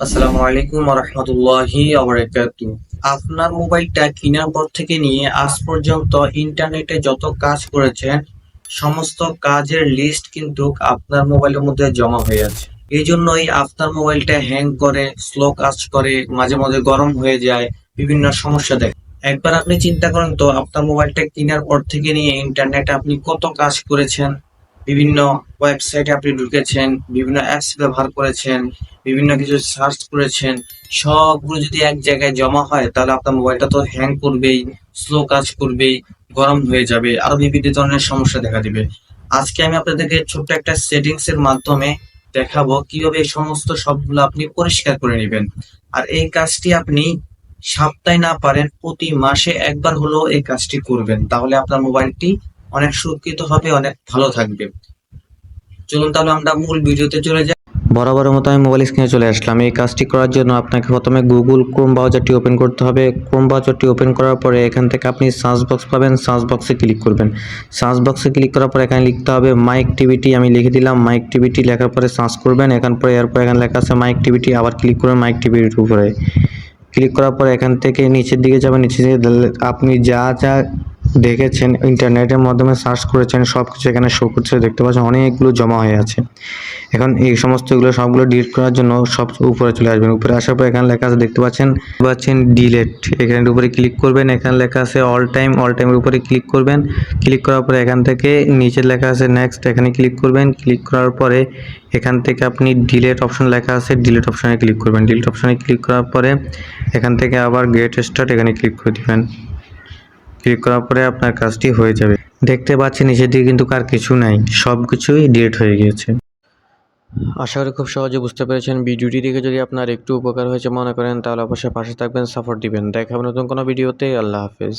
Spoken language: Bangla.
আসসালামু আলাইকুম রহমতুল্লাহি ওয়া বারাকাতুহু। আপনার মোবাইলটা কেনার পর থেকে নিয়ে আজ পর্যন্ত ইন্টারনেটে যত কাজ করেছেন সমস্ত কাজের লিস্ট কিন্তু আপনার মোবাইলের মধ্যে জমা হয়ে আছে। এই জন্যই আপনার মোবাইলটা হ্যাং করে, স্লো কাজ করে, মাঝে মাঝে গরম হয়ে যায়, বিভিন্ন সমস্যা দেয়। একবার আপনি চিন্তা করেন তো, আপনার মোবাইলটা কেনার পর থেকে নিয়ে ইন্টারনেটে আপনি কত কাজ করেছেন, বিভিন্ন ওয়েবসাইটে আপনি ঢুকেছেন, বিভিন্ন অ্যাপস ব্যবহার করেছেন, বিভিন্ন কিছু সার্চ করেছেন, সবগুলো যদি এক জায়গায় জমা হয় তাহলে আপনার মোবাইলটা তো হ্যাং করবেই, স্লো কাজ করবেই, গরম হয়ে যাবে, আরো বিভিন্ন ধরনের সমস্যা দেখা দিবে। আজকে আমি আপনাদেরকে ছোট্ট একটা সেটিংস এর মাধ্যমে দেখাবো কিভাবে এই সমস্ত সবগুলো আপনি পরিষ্কার করে নেবেন। আর এই কাজটি আপনি সপ্তাহে না পারেন প্রতি মাসে একবার হলেও এই কাজটি করবেন, তাহলে আপনার মোবাইলটি অনেক সুরক্ষিত হবে, অনেক ভালো থাকবে। চলুন তাহলে আমরা মূল ভিডিওতে চলে যাই। বরাবরের মতো আমি মোবাইল স্ক্রিনে চলে আসলাম। এই কাজটি করার জন্য আপনাকে প্রথমে গুগল ক্রোম ব্রাউজারটি ওপেন করতে হবে। ক্রোম ব্রাউজারটি ওপেন করার পরে এখান থেকে আপনি সার্চ বক্স পাবেন, সার্চ বক্সে ক্লিক করবেন। সার্চ বক্সে ক্লিক করার পরে এখানে লিখতে হবে মাই অ্যাক্টিভিটি। আমি লিখে দিলাম মাই অ্যাক্টিভিটি। লেখার পরে সার্চ করবেন, এরপর এখানে লেখা আছে মাই অ্যাক্টিভিটি, আবার ক্লিক করবেন মাই অ্যাক্টিভিটির উপরে। ক্লিক করার পর এখান থেকে নিচের দিকে যাবেন। নিচে আপনি যা যা দেখেছেন, ইন্টারনেটের মাধ্যমে সার্চ করেছেন, সব কিছু এখানে শো করছে, দেখতে পাচ্ছেন অনেকগুলো জমা হয়ে আছে। এখন এই সমস্তগুলো সবগুলো ডিলিট করার জন্য সব উপরে চলে আসবেন। উপরে আসার পর এখানে লেখা আছে, দেখতে পাচ্ছেন ডিলেট। এখানের উপরে ক্লিক করবেন, এখানে লেখা আছে অল টাইমের উপরে ক্লিক করবেন। ক্লিক করার পরে এখান থেকে নিচে লেখা আছে নেক্সট, এখানে ক্লিক করবেন। ক্লিক করার পরে এখান থেকে আপনি ডিলেট অপশন লেখা আছে, ডিলেট অপশনে ক্লিক করবেন। ডিলেট অপশনে ক্লিক করার পরে এখান থেকে আবার গেট স্টার্ট, এখানে ক্লিক করে দিবেন। ক্লিক করার পরে আপনার কাজটি হয়ে যাবে। দেখতে পাচ্ছেন নিচের দিকে কিন্তু আর কিছু নাই, সব কিছুই ডিলিট হয়ে গিয়েছে। আশা করি খুব সহজে বুঝতে পেরেছেন। ভিডিওটি দেখে যদি আপনার একটু উপকার হয়েছে মনে করেন তাহলে অবশ্যই পাশে থাকবেন, সাপোর্ট দিবেন। দেখা হবে নতুন কোনো ভিডিওতে। আল্লাহ হাফেজ।